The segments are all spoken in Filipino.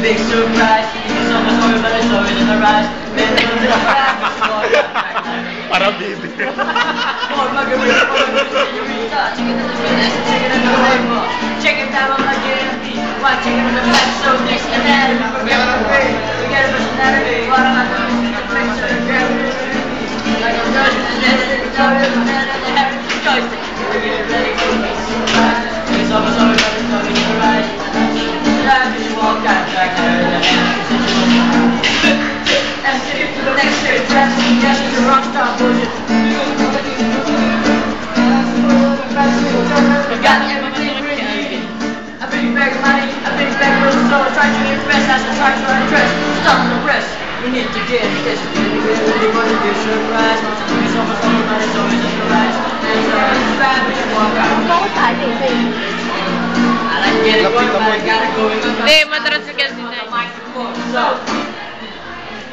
big surprise. It's so much over, but it's always in the rise. Parang baby. Check it out on my JMP. Watch it on the back, so next anatomy. Forget a personality. What am I doing? Like I'm judging the dead, it's always the dead, and they have a joystick. We're getting ready for me. It's almost over, but it's always in the rise. Just walk out back there, the hand and take it to the next stage. Yes, it's a rock star bullshit. You got everything written. I bring back money, I bring back real soul. Try to impress as I try to undress. Stop the rest. We need to get this. Really want to be surprised. It's almost over, but it's always in the rise. It's always bad, we should walk out. I like getting going, but I gotta go in the matras ka kasi na. So,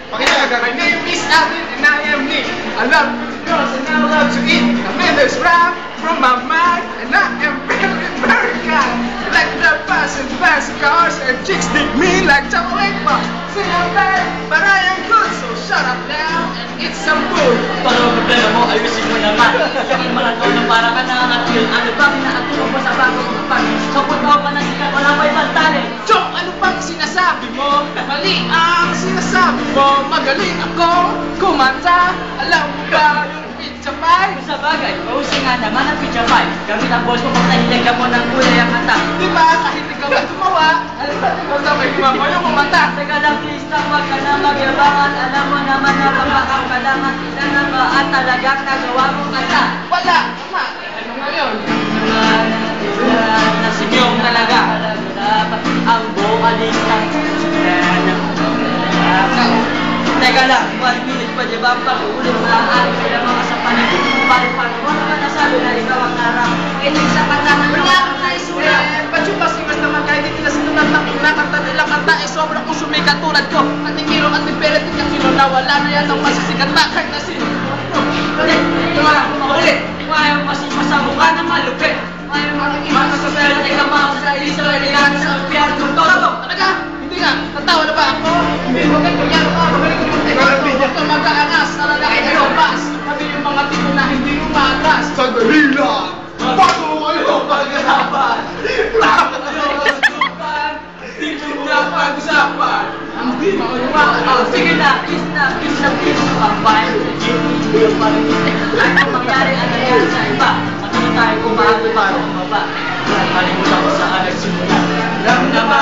My name is Alvin and I am Nick. I love girls and I love to eat. I made this rap from my mind and I am very, very kind. Like the bus and fast cars and chicks dig me like chocolate bars. Say I'm bad, but I am good, so shut up now and eat some food. Paano problema mo, ayusin mo naman. Yung mga tao na para ka nakakapil. Ano bang inaatulong mo sa bagong kapag? Kapag ako pa nasikat, wala pa ibang talent. Chong, ano bang sinasabi mo? Mali ang sinasabi mo. Magaling ako kumanta. Alam mo ba yung pizza pie? Sa bagay, pausin nga naman ang pizza pie. Gamit ang boss mo pag nahilig mo ng kulay ang kanta. Diba, kahit ikaw ay gumawa, alam ba ikaw sa may gumawa yung kumanta? Teka lang, please, huwag ka na magyabangan. Alam mo naman na kapakang kalaman. Ilan na ba at talagang nagawa mong kanta? Wala, tama. Ano ngayon? Nasinyong talaga. Ang vocalista. Teka lang, 1 minute pa di ba ang pag-uulit sa aking kailang mga sa paligid? Paano ka nasabi na ikaw ang narang? Itig sa kanta ng Wala ka na isulat. Ba't yung basimas naman kahit hindi nila sinulat ng kinakanta nilang kanta eh sobrang kung sumikat tulad ko. At ni Hero at ni Pelet at yung sino na wala na yan ang masisikat na kahit na sino. Ulit! Ulit! Ayaw kasi masamukha na malupit. Ayaw makikita sa pera na ikaw sa isa kailangan sa piano ng todo. Talaga? Hindi nga. Natawa na ba ako? Hindi mo kayo kunyari ka. Magaling ko yung teka. Huwag ka mag-aangas. Nalalaki na yung bas. Kami yung mga tipo na hindi umatras. Sandali lang! Bago kayo mag-harapan! Dito na pag-usapan! Ang di mga Sige na, please na, please na, please. Ang bayan sa GP, yung parinisip. Ano mangyari, ano nangyari sa iba? Matuto tayo kung paano para bumaba. Kalimutan ko sa nagsimula. Alam naman